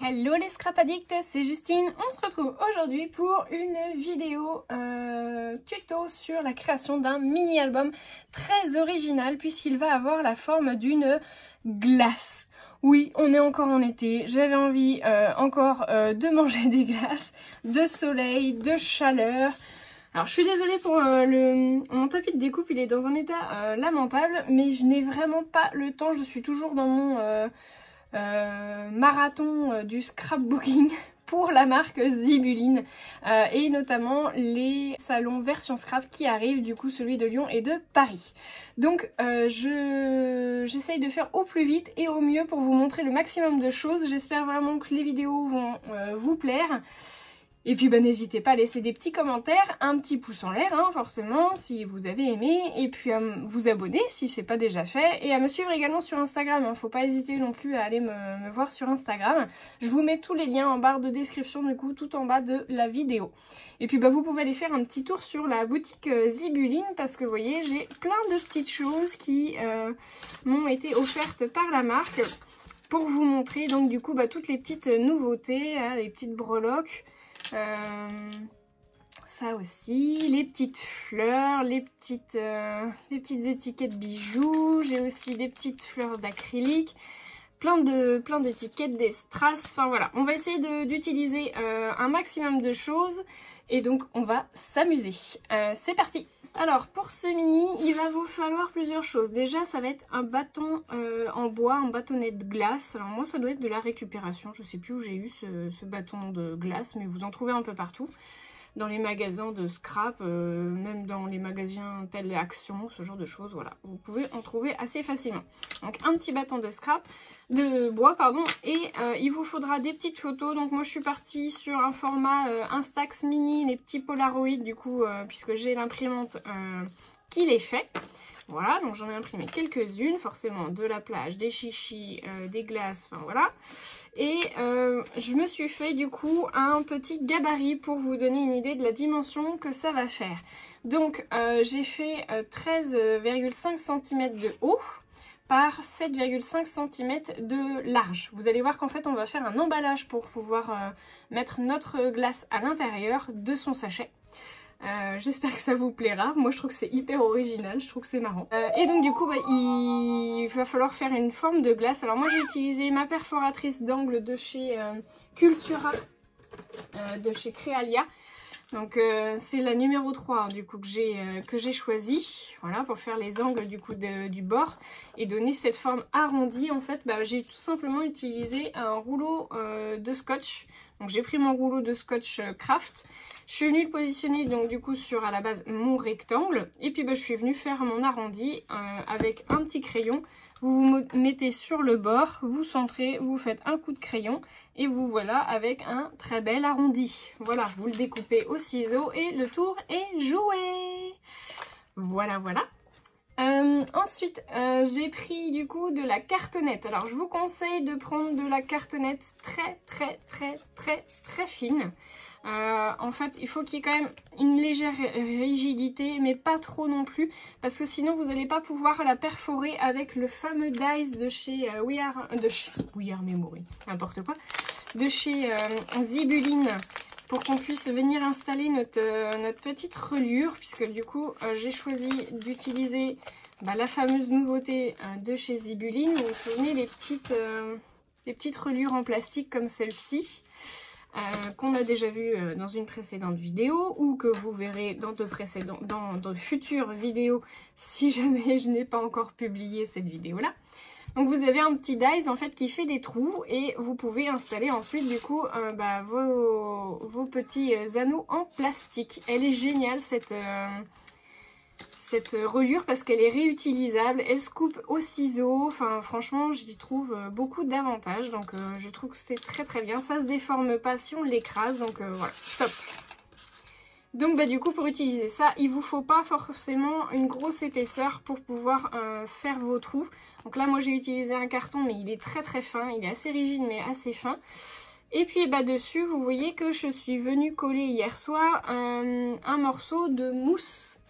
Hello les scrap addicts, c'est Justine. On se retrouve aujourd'hui pour une vidéo tuto sur la création d'un mini album très original puisqu'il va avoir la forme d'une glace. Oui, on est encore en été, j'avais envie encore de manger des glaces, de soleil, de chaleur. Alors je suis désolée pour mon tapis de découpe, il est dans un état lamentable, mais je n'ai vraiment pas le temps, je suis toujours dans mon marathon du scrapbooking pour la marque Zibuline et notamment les salons version scrap qui arrivent, du coup celui de Lyon et de Paris. Donc j'essaye de faire au plus vite et au mieux pour vous montrer le maximum de choses. J'espère vraiment que les vidéos vont vous plaire. Et puis bah, n'hésitez pas à laisser des petits commentaires, un petit pouce en l'air hein, forcément si vous avez aimé, et puis à vous abonner si c'est pas déjà fait, et à me suivre également sur Instagram, hein. Faut pas hésiter non plus à aller me voir sur Instagram. Je vous mets tous les liens en barre de description du coup, tout en bas de la vidéo. Et puis bah, vous pouvez aller faire un petit tour sur la boutique Zibuline parce que vous voyez j'ai plein de petites choses qui m'ont été offertes par la marque pour vous montrer donc du coup bah, toutes les petites nouveautés, hein, les petites breloques. Ça aussi, les petites fleurs, les petites étiquettes bijoux, j'ai aussi des petites fleurs d'acrylique, plein d'étiquettes, des strass, enfin voilà, on va essayer d'utiliser un maximum de choses et donc on va s'amuser. C'est parti! Alors pour ce mini, il va vous falloir plusieurs choses. Déjà ça va être un bâton en bois, un bâtonnet de glace. Alors moi ça doit être de la récupération, je sais plus où j'ai eu ce bâton de glace, mais vous en trouvez un peu partout. Dans les magasins de scrap, même dans les magasins tels Action, ce genre de choses, voilà. Vous pouvez en trouver assez facilement. Donc un petit bâton de bois, pardon, et il vous faudra des petites photos. Donc moi je suis partie sur un format Instax mini, les petits Polaroid du coup, puisque j'ai l'imprimante qui les fait. Voilà, donc j'en ai imprimé quelques-unes, forcément de la plage, des chichis, des glaces, enfin voilà. Et je me suis fait du coup un petit gabarit pour vous donner une idée de la dimension que ça va faire. Donc j'ai fait 13,5 cm de haut par 7,5 cm de large. Vous allez voir qu'en fait on va faire un emballage pour pouvoir mettre notre glace à l'intérieur de son sachet. J'espère que ça vous plaira, moi je trouve que c'est hyper original, je trouve que c'est marrant. Et donc du coup bah, il va falloir faire une forme de glace. Alors moi j'ai utilisé ma perforatrice d'angle de chez Cultura, de chez Crealia. Donc c'est la numéro 3 hein, du coup que j'ai choisi, voilà, pour faire les angles du coup du bord et donner cette forme arrondie. En fait bah, j'ai tout simplement utilisé un rouleau de scotch. Donc j'ai pris mon rouleau de scotch craft. Je suis venue le positionner donc du coup sur à la base mon rectangle. Et puis bah, je suis venue faire mon arrondi avec un petit crayon. Vous vous mettez sur le bord, vous centrez, vous faites un coup de crayon. Et vous voilà avec un très bel arrondi. Voilà, vous le découpez au ciseau et le tour est joué. Voilà, voilà. Ensuite, j'ai pris du coup de la cartonnette. Alors, je vous conseille de prendre de la cartonnette très fine. En fait, il faut qu'il y ait quand même une légère rigidité, mais pas trop non plus, parce que sinon vous n'allez pas pouvoir la perforer avec le fameux dies de chez We Are Memory, n'importe quoi, de chez Zibuline, pour qu'on puisse venir installer notre petite reliure, puisque du coup j'ai choisi d'utiliser la fameuse nouveauté de chez Zibuline. Vous vous souvenez les petites reliures en plastique comme celle-ci, qu'on a déjà vu dans une précédente vidéo ou que vous verrez dans de futures vidéos si jamais je n'ai pas encore publié cette vidéo là. Donc vous avez un petit dies en fait qui fait des trous et vous pouvez installer ensuite du coup vos petits anneaux en plastique. Elle est géniale cette reliure parce qu'elle est réutilisable, elle se coupe au ciseau, enfin franchement j'y trouve beaucoup d'avantages, donc je trouve que c'est très bien, ça se déforme pas si on l'écrase, donc voilà, top. Donc bah du coup pour utiliser ça, il vous faut pas forcément une grosse épaisseur pour pouvoir faire vos trous. Donc là moi j'ai utilisé un carton mais il est très fin, il est assez rigide mais assez fin. Et puis bah dessus vous voyez que je suis venue coller hier soir un morceau de mousse.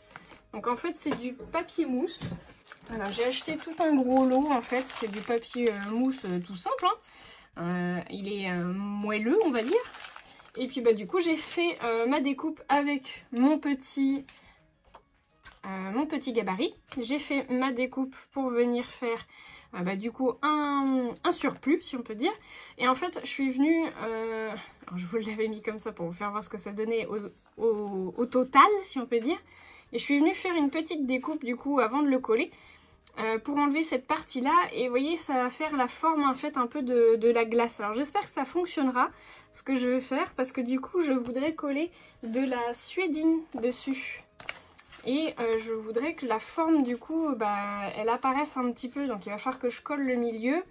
Donc en fait c'est du papier mousse. Alors j'ai acheté tout un gros lot en fait, c'est du papier mousse tout simple, hein. il est moelleux, on va dire. Et puis bah du coup j'ai fait ma découpe avec mon petit gabarit. J'ai fait ma découpe pour venir faire du coup un surplus, si on peut dire. Et en fait je suis venue, alors je vous l'avais mis comme ça pour vous faire voir ce que ça donnait au total, si on peut dire. Et je suis venue faire une petite découpe du coup avant de le coller. Pour enlever cette partie là, et vous voyez ça va faire la forme en fait un peu de la glace. Alors j'espère que ça fonctionnera ce que je vais faire, parce que du coup je voudrais coller de la suédine dessus et je voudrais que la forme du coup elle apparaisse un petit peu, donc il va falloir que je colle le milieu.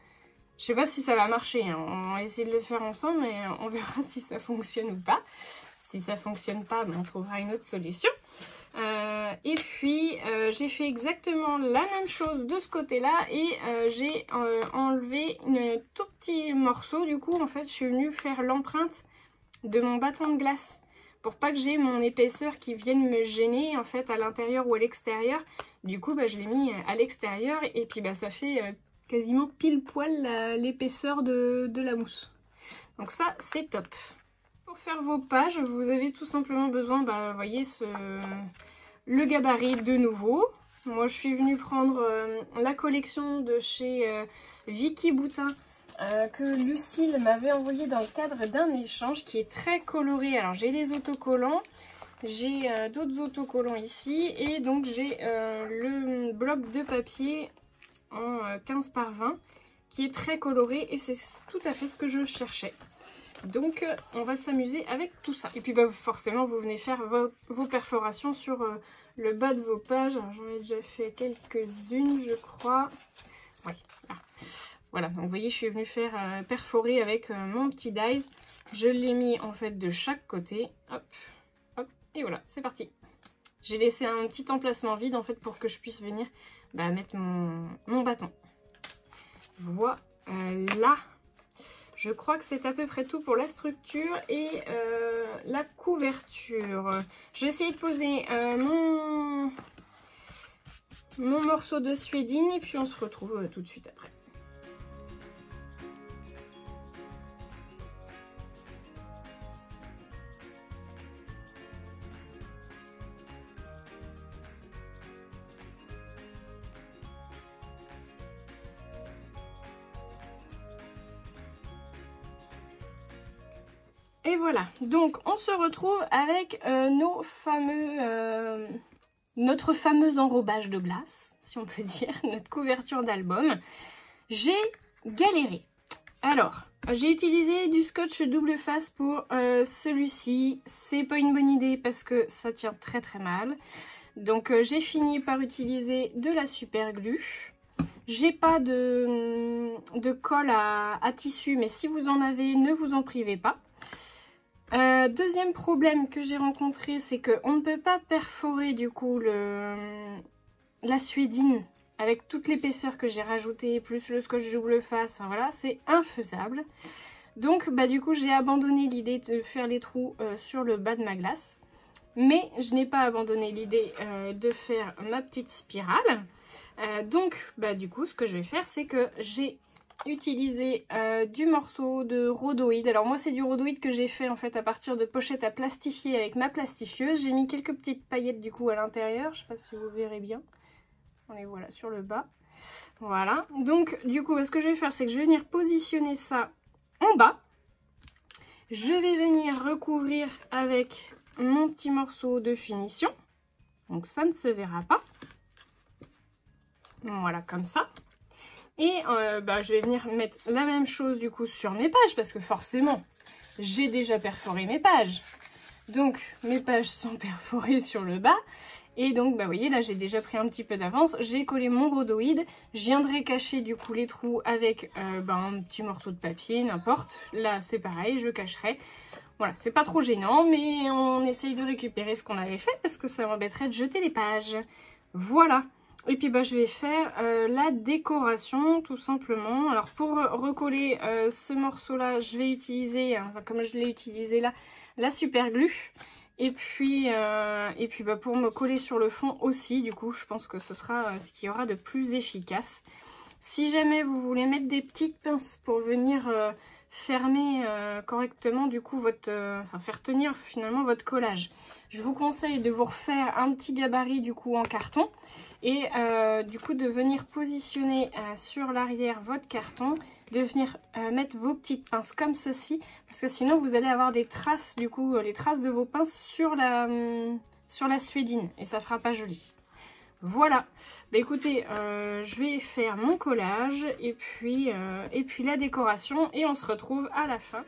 Je sais pas si ça va marcher, hein. On va essayer de le faire ensemble mais on verra si ça fonctionne ou pas. Si ça fonctionne pas, on trouvera une autre solution. Et puis j'ai fait exactement la même chose de ce côté là et j'ai enlevé un tout petit morceau. Du coup en fait je suis venue faire l'empreinte de mon bâton de glace pour pas que j'ai mon épaisseur qui vienne me gêner en fait à l'intérieur ou à l'extérieur. Du coup je l'ai mis à l'extérieur et puis ça fait quasiment pile poil l'épaisseur de la mousse. Donc ça c'est top. Pour faire vos pages, vous avez tout simplement besoin, vous voyez, le gabarit de nouveau. Moi, je suis venue prendre la collection de chez Vicky Boutin que Lucille m'avait envoyé dans le cadre d'un échange qui est très coloré. Alors, j'ai les autocollants, j'ai d'autres autocollants ici et donc j'ai le bloc de papier en 15 par 20 qui est très coloré et c'est tout à fait ce que je cherchais. Donc on va s'amuser avec tout ça. Et puis forcément vous venez faire vos perforations sur le bas de vos pages. J'en ai déjà fait quelques-unes je crois. Oui, là. Voilà, donc vous voyez je suis venue faire perforer avec mon petit dies. Je l'ai mis en fait de chaque côté. Hop, hop, et voilà, c'est parti. J'ai laissé un petit emplacement vide en fait pour que je puisse venir mettre mon bâton. Voilà. Je crois que c'est à peu près tout pour la structure et la couverture. Je vais essayer de poser mon morceau de suédine et puis on se retrouve tout de suite après. Et voilà, donc on se retrouve avec notre fameux enrobage de glace, si on peut dire, notre couverture d'album. J'ai galéré. Alors, j'ai utilisé du scotch double face pour celui-ci. C'est pas une bonne idée parce que ça tient très très mal. Donc j'ai fini par utiliser de la super glue. J'ai pas de colle à tissu, mais si vous en avez, ne vous en privez pas. Deuxième problème que j'ai rencontré, c'est qu'on ne peut pas perforer du coup la suédine avec toute l'épaisseur que j'ai rajoutée, plus le scotch double face, enfin voilà, c'est infaisable. Donc du coup j'ai abandonné l'idée de faire les trous sur le bas de ma glace. Mais je n'ai pas abandonné l'idée de faire ma petite spirale. Donc du coup ce que je vais faire, c'est que j'ai utilisé du morceau de rhodoïde. Alors moi c'est du rhodoïde que j'ai fait en fait à partir de pochettes à plastifier avec ma plastifieuse. J'ai mis quelques petites paillettes du coup à l'intérieur, je sais pas si vous verrez bien. On les voit là sur le bas. Voilà, donc du coup ce que je vais faire, c'est que je vais venir positionner ça en bas. Je vais venir recouvrir avec mon petit morceau de finition. Donc ça ne se verra pas. Voilà, comme ça. Et je vais venir mettre la même chose du coup sur mes pages parce que forcément j'ai déjà perforé mes pages. Donc mes pages sont perforées sur le bas. Et donc vous voyez là j'ai déjà pris un petit peu d'avance. J'ai collé mon rhodoïde. Je viendrai cacher du coup les trous avec un petit morceau de papier, n'importe. Là c'est pareil, je cacherai. Voilà, c'est pas trop gênant mais on essaye de récupérer ce qu'on avait fait parce que ça m'embêterait de jeter les pages. Voilà. Et puis je vais faire la décoration tout simplement. Alors pour recoller ce morceau là, je vais utiliser, comme je l'ai utilisé là, la super glue. Et puis pour me coller sur le fond aussi, du coup je pense que ce sera ce qu'il y aura de plus efficace. Si jamais vous voulez mettre des petites pinces pour venir fermer correctement du coup votre, enfin faire tenir finalement votre collage. Je vous conseille de vous refaire un petit gabarit du coup en carton et du coup de venir positionner sur l'arrière votre carton, de venir mettre vos petites pinces comme ceci, parce que sinon vous allez avoir des traces du coup, les traces de vos pinces sur la suédine et ça fera pas joli. Voilà, bah écoutez, je vais faire mon collage et puis la décoration et on se retrouve à la fin.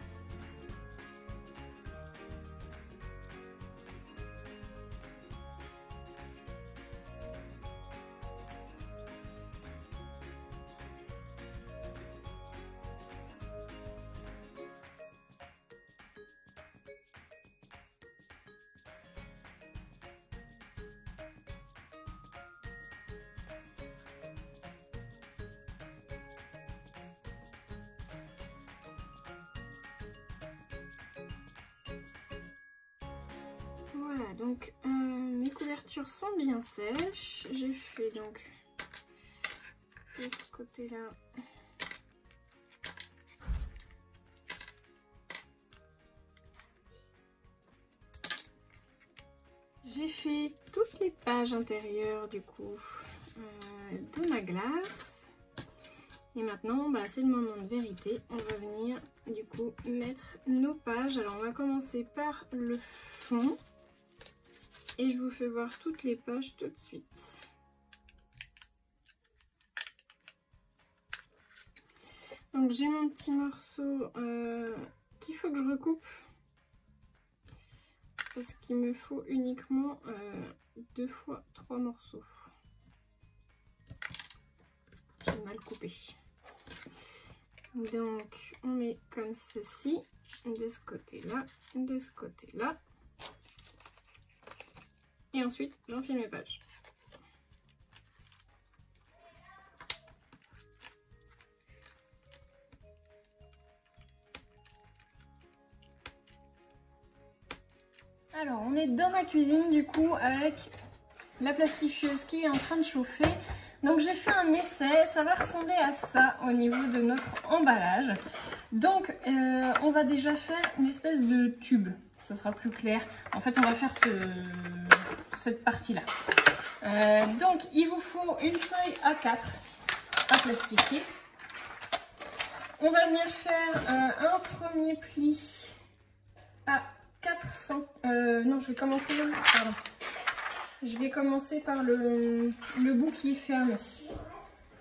Voilà, donc mes couvertures sont bien sèches. J'ai fait donc de ce côté-là. J'ai fait toutes les pages intérieures du coup de ma glace. Et maintenant, bah, c'est le moment de vérité. On va venir du coup mettre nos pages. Alors on va commencer par le fond. Et je vous fais voir toutes les pages tout de suite. Donc j'ai mon petit morceau qu'il faut que je recoupe. Parce qu'il me faut uniquement 2 fois 3 morceaux. J'ai mal coupé. Donc on met comme ceci, de ce côté-là, de ce côté-là. Et ensuite, j'enfile mes pages. Alors, on est dans ma cuisine du coup avec la plastifieuse qui est en train de chauffer. Donc j'ai fait un essai, ça va ressembler à ça au niveau de notre emballage. Donc on va déjà faire une espèce de tube, ça sera plus clair. En fait on va faire cette partie-là. Donc il vous faut une feuille A4 à plastifier. On va venir faire un premier pli à 4 cm. Non, je vais commencer. Pardon. Je vais commencer par le bout qui est fermé.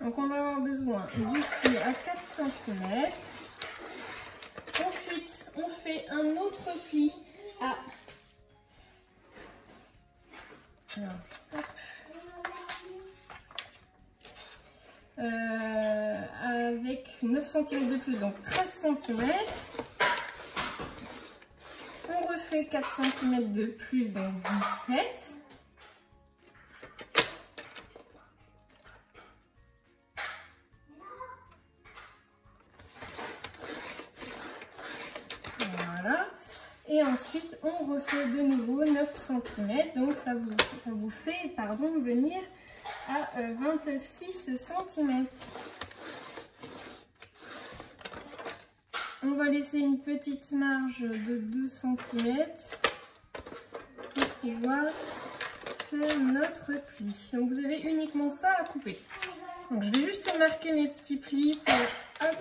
Donc on va avoir besoin du pli à 4 cm. Ensuite, on fait un autre pli à... avec 9 cm de plus, donc 13 cm. On refait 4 cm de plus, donc 17. Voilà. Et ensuite, on refait de nouveau 9 cm. Donc ça vous fait venir à 26 cm. On va laisser une petite marge de 2 cm pour pouvoir faire notre pli. Donc vous avez uniquement ça à couper. Donc je vais juste marquer mes petits plis pour... Hop.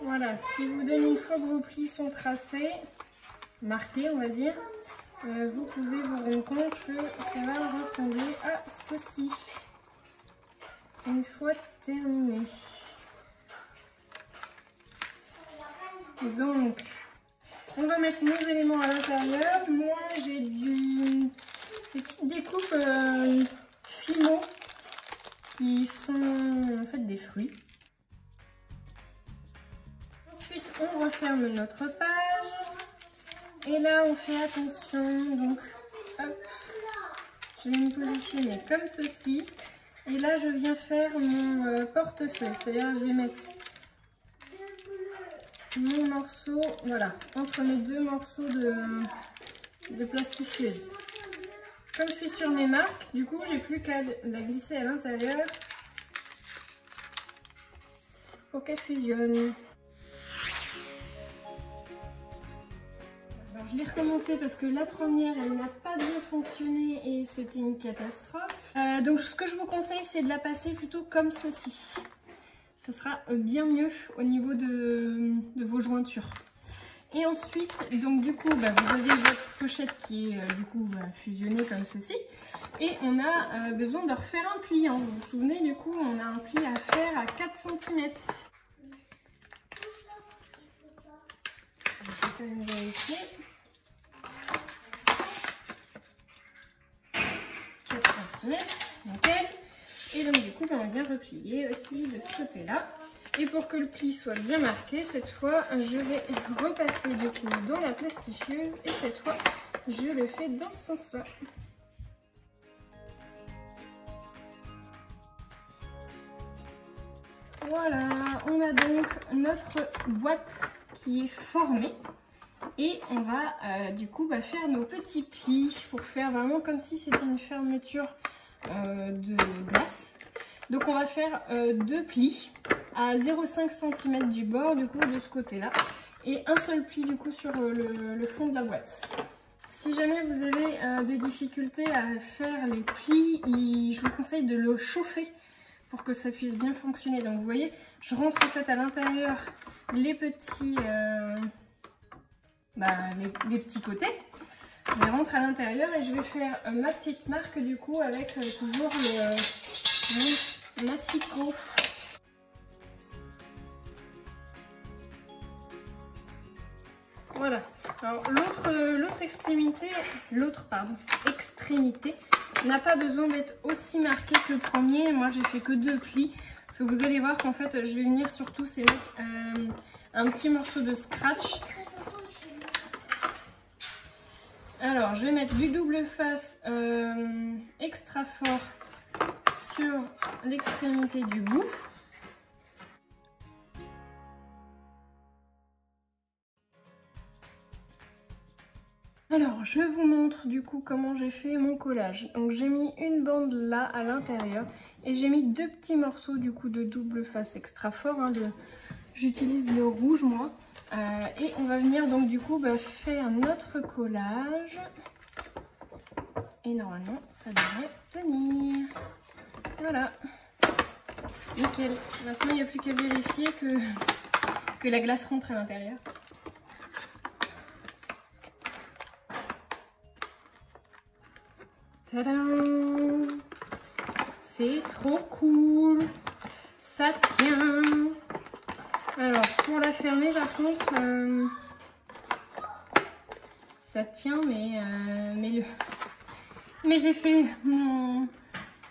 Voilà, ce qui vous donne une fois que vos plis sont tracés, marqués on va dire, vous pouvez vous rendre compte que ça va ressembler à ceci. Une fois terminé. Donc, on va mettre nos éléments à l'intérieur. Moi, j'ai des petites découpes Fimo qui sont en fait des fruits. Ensuite, on referme notre page. Et là, on fait attention. Donc, hop, je vais me positionner comme ceci. Et là, je viens faire mon portefeuille. C'est-à-dire, je vais mettre mon morceau, voilà, entre mes deux morceaux de plastifieuse. Comme je suis sur mes marques, du coup, j'ai plus qu'à la glisser à l'intérieur pour qu'elle fusionne. Alors, je l'ai recommencé parce que la première, elle n'a pas bien fonctionné et c'était une catastrophe. Donc, ce que je vous conseille, c'est de la passer plutôt comme ceci. Ça sera bien mieux au niveau de vos jointures. Et ensuite, donc du coup, vous avez votre pochette qui est du coup fusionnée comme ceci. Et on a besoin de refaire un pli. Hein. Vous vous souvenez, du coup, on a un pli à faire à 4 cm. Je vais quand même vérifier. 4 cm, nickel. Et donc du coup, on vient replier aussi de ce côté-là. Et pour que le pli soit bien marqué, cette fois, je vais repasser du coup dans la plastifieuse. Et cette fois, je le fais dans ce sens-là. Voilà, on a donc notre boîte qui est formée. Et on va du coup faire nos petits plis pour faire vraiment comme si c'était une fermeture de glace. Donc on va faire 2 plis à 0,5 cm du bord du coup de ce côté là et un seul pli du coup sur le fond de la boîte. Si jamais vous avez des difficultés à faire les plis, je vous conseille de le chauffer pour que ça puisse bien fonctionner. Donc vous voyez, je rentre en fait à l'intérieur les petits les petits côtés. Je les rentre à l'intérieur et je vais faire ma petite marque du coup avec toujours le massicot. Voilà. Alors l'autre extrémité n'a pas besoin d'être aussi marquée que le premier. Moi j'ai fait que 2 plis. Parce que vous allez voir qu'en fait je vais venir surtout c'est mettre un petit morceau de scratch. Alors je vais mettre du double face extra fort sur l'extrémité du bout. Alors, je vous montre du coup comment j'ai fait mon collage. Donc j'ai mis une bande là à l'intérieur et j'ai mis 2 petits morceaux du coup de double face extra fort. Hein, j'utilise le rouge moi. Et on va venir donc du coup faire notre collage. Et normalement ça devrait tenir. Voilà. Nickel. Maintenant il n'y a plus qu'à vérifier que la glace rentre à l'intérieur. Tadam! C'est trop cool! Ça tient! Alors, pour la fermer, par contre, ça tient, mais j'ai fait mon...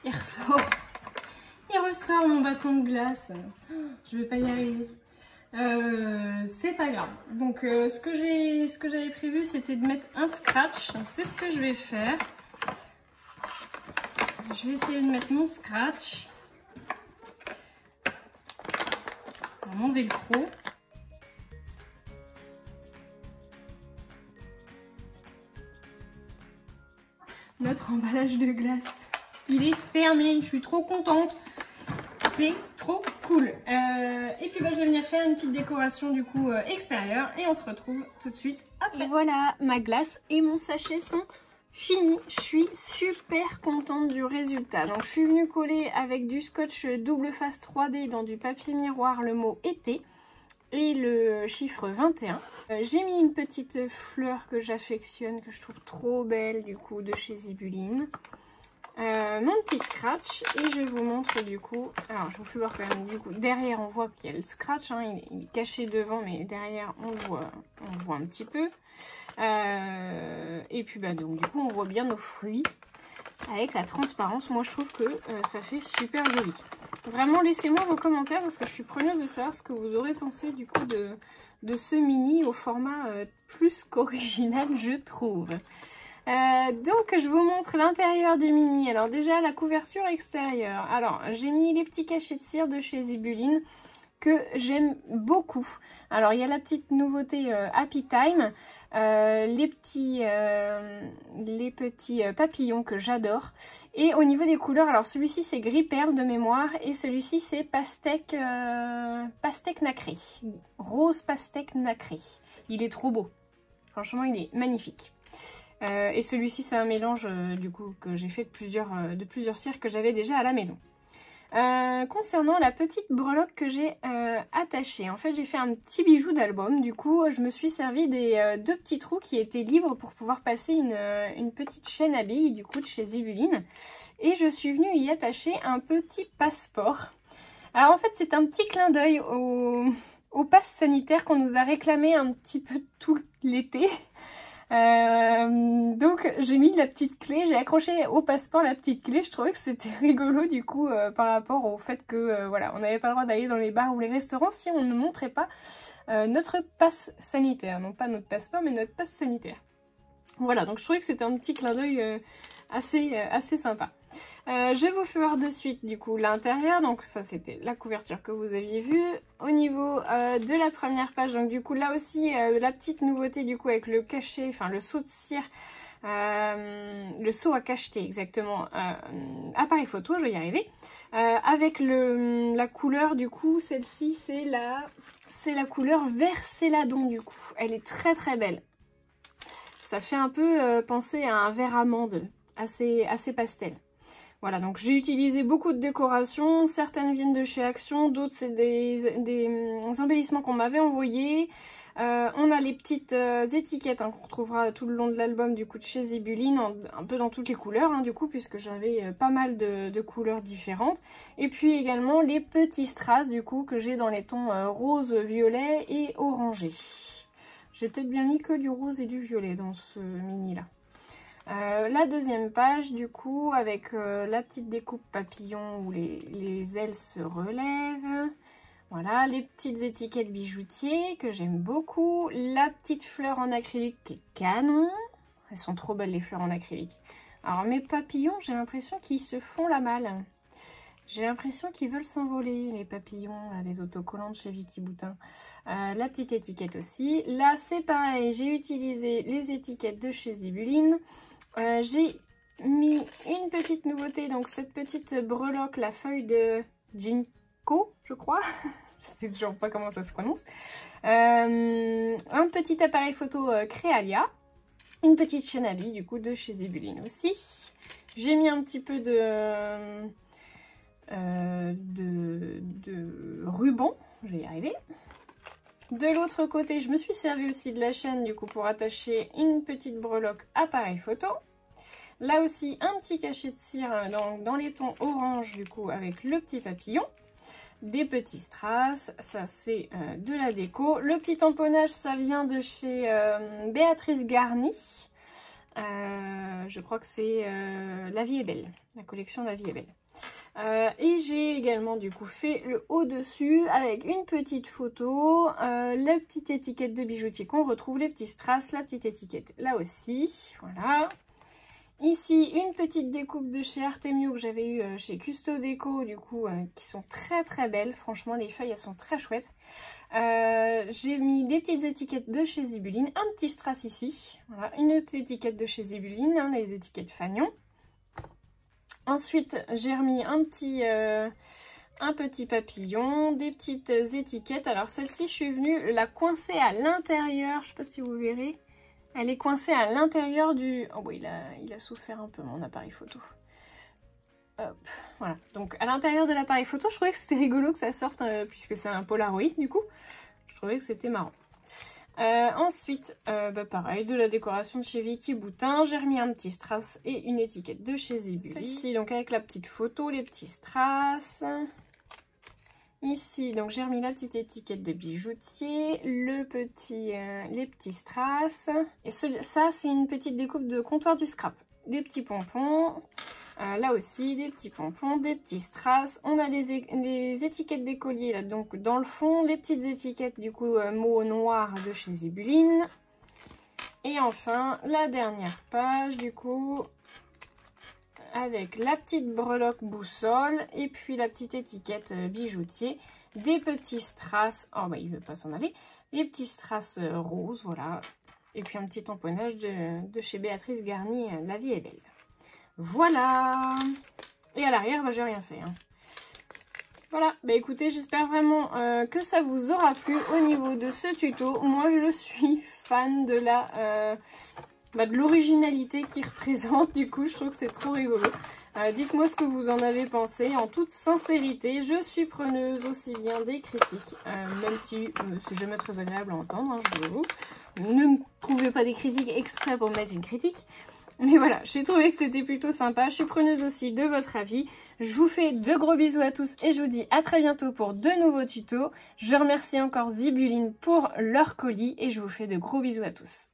Il ressort mon bâton de glace. Je vais pas y arriver. C'est pas grave. Donc, ce que j'avais prévu, c'était de mettre un scratch. Donc, c'est ce que je vais faire. Je vais essayer de mettre mon scratch, mon velcro. Notre emballage de glace, il est fermé. Je suis trop contente. C'est trop cool. Et puis je vais venir faire une petite décoration du coup extérieure et on se retrouve tout de suite après. Et voilà, ma glace et mon sachet sont fini. Je suis super contente du résultat. Donc je suis venue coller avec du scotch double face 3D dans du papier miroir le mot été et le chiffre 21. J'ai mis une petite fleur que j'affectionne, que je trouve trop belle du coup de chez Zibuline. Mon petit scratch et je vous montre du coup, alors je vous fais voir quand même du coup, derrière on voit qu'il y a le scratch, hein, il est caché devant mais derrière on voit un petit peu. Et puis donc du coup on voit bien nos fruits avec la transparence. Moi je trouve que ça fait super joli. Vraiment laissez-moi vos commentaires parce que je suis preneuse de savoir ce que vous aurez pensé du coup de ce mini au format plus qu'original je trouve. Donc je vous montre l'intérieur du mini. Alors déjà la couverture extérieure. Alors j'ai mis les petits cachets de cire de chez Zibuline. que j'aime beaucoup. Alors il y a la petite nouveauté Happy Time, les petits papillons que j'adore. Et au niveau des couleurs, alors celui-ci c'est gris perle de mémoire et celui-ci c'est pastèque nacré, rose pastèque nacré. Il est trop beau, franchement il est magnifique. Et celui-ci c'est un mélange du coup que j'ai fait de plusieurs cires que j'avais déjà à la maison. Concernant la petite breloque que j'ai attachée, en fait j'ai fait un petit bijou d'album, du coup je me suis servi des deux petits trous qui étaient libres pour pouvoir passer une petite chaîne à billes du coup de chez Zibuline, et je suis venue y attacher un petit passeport. Alors en fait c'est un petit clin d'œil au pass sanitaire qu'on nous a réclamé un petit peu tout l'été. Donc j'ai mis la petite clé, j'ai accroché au passeport la petite clé. Je trouvais que c'était rigolo du coup par rapport au fait que voilà, on n'avait pas le droit d'aller dans les bars ou les restaurants si on ne montrait pas notre passe sanitaire, non pas notre passeport mais notre passe sanitaire. Voilà, donc je trouvais que c'était un petit clin d'œil assez sympa. Je vais vous faire voir de suite du coup l'intérieur. Donc ça c'était la couverture que vous aviez vue. Au niveau de la première page, donc du coup là aussi la petite nouveauté du coup avec le cachet, enfin le seau de cire, le seau à cacheter exactement, appareil photo, je vais y arriver. Avec la couleur du coup, celle-ci c'est la couleur vert céladon du coup. Elle est très très belle. Ça fait un peu penser à un vert amande, assez pastel. Voilà, donc j'ai utilisé beaucoup de décorations, certaines viennent de chez Action, d'autres c'est des embellissements qu'on m'avait envoyés. On a les petites étiquettes qu'on retrouvera tout le long de l'album du coup de chez Zibuline, un peu dans toutes les couleurs du coup, puisque j'avais pas mal de couleurs différentes. Et puis également les petits strass du coup que j'ai dans les tons rose, violet et orangé. J'ai peut-être bien mis que du rose et du violet dans ce mini là. La deuxième page du coup avec la petite découpe papillon où les ailes se relèvent. Voilà, les petites étiquettes bijoutiers que j'aime beaucoup. La petite fleur en acrylique qui est canon. Elles sont trop belles les fleurs en acrylique. Alors mes papillons, j'ai l'impression qu'ils se font la malle. J'ai l'impression qu'ils veulent s'envoler, les papillons, les autocollants de chez Vicky Boutin. La petite étiquette aussi. Là, c'est pareil, j'ai utilisé les étiquettes de chez Zibuline. J'ai mis une petite nouveauté, donc cette petite breloque, la feuille de Ginkgo, je crois. Je sais toujours pas comment ça se prononce. Un petit appareil photo Créalia. Une petite chaîne à billes, du coup, de chez Zibuline aussi. J'ai mis un petit peu de ruban, je vais y arriver. De l'autre côté, je me suis servi aussi de la chaîne du coup pour attacher une petite breloque appareil photo. Là aussi, un petit cachet de cire dans les tons orange du coup avec le petit papillon. Des petits strass, ça c'est de la déco. Le petit tamponnage, ça vient de chez Béatrice Garny. Je crois que c'est La Vie est Belle, la collection La Vie est Belle. Et j'ai également du coup fait le haut dessus avec une petite photo, la petite étiquette de bijoutier qu'on retrouve, les petits strass, la petite étiquette là aussi, voilà. Ici une petite découpe de chez Artemio que j'avais eu chez Custo Déco du coup, qui sont très très belles, franchement les feuilles elles sont très chouettes. J'ai mis des petites étiquettes de chez Zibuline, un petit strass ici, voilà, une autre étiquette de chez Zibuline, les étiquettes Fagnon. Ensuite, j'ai remis un petit papillon, des petites étiquettes. Alors celle-ci, je suis venue la coincer à l'intérieur. Je ne sais pas si vous verrez. Elle est coincée à l'intérieur du... Oh oui, il a souffert un peu mon appareil photo. Hop, voilà. Donc à l'intérieur de l'appareil photo, je trouvais que c'était rigolo que ça sorte, puisque c'est un Polaroid du coup. Je trouvais que c'était marrant. Ensuite, pareil, de la décoration de chez Vicky Boutin. J'ai remis un petit strass et une étiquette de chez Zibuline. Ici, donc avec la petite photo, les petits strass. Ici, donc j'ai remis la petite étiquette de bijoutier, les petits strass. Et ça, c'est une petite découpe de comptoir du scrap. Des petits pompons. Là aussi, des petits pompons, des petits strass. On a les étiquettes des colliers là, donc dans le fond, les petites étiquettes du coup mots noirs de chez Zibuline. Et enfin, la dernière page du coup avec la petite breloque boussole et puis la petite étiquette bijoutier, des petits strass, oh bah il veut pas s'en aller, les petits strass roses, voilà, et puis un petit tamponnage de chez Béatrice Garni, La vie est belle. Voilà. Et à l'arrière, bah, j'ai rien fait. Hein. Voilà, bah écoutez, j'espère vraiment que ça vous aura plu au niveau de ce tuto. Moi, je suis fan de de l'originalité qu'il représente. Du coup, je trouve que c'est trop rigolo. Dites-moi ce que vous en avez pensé. En toute sincérité, je suis preneuse aussi bien des critiques, même si c'est jamais très agréable à entendre, hein, je vous avoue. Ne me trouvez pas des critiques exprès pour mettre une critique. Mais voilà, j'ai trouvé que c'était plutôt sympa. Je suis preneuse aussi de votre avis. Je vous fais de gros bisous à tous et je vous dis à très bientôt pour de nouveaux tutos. Je remercie encore Zibuline pour leur colis et je vous fais de gros bisous à tous.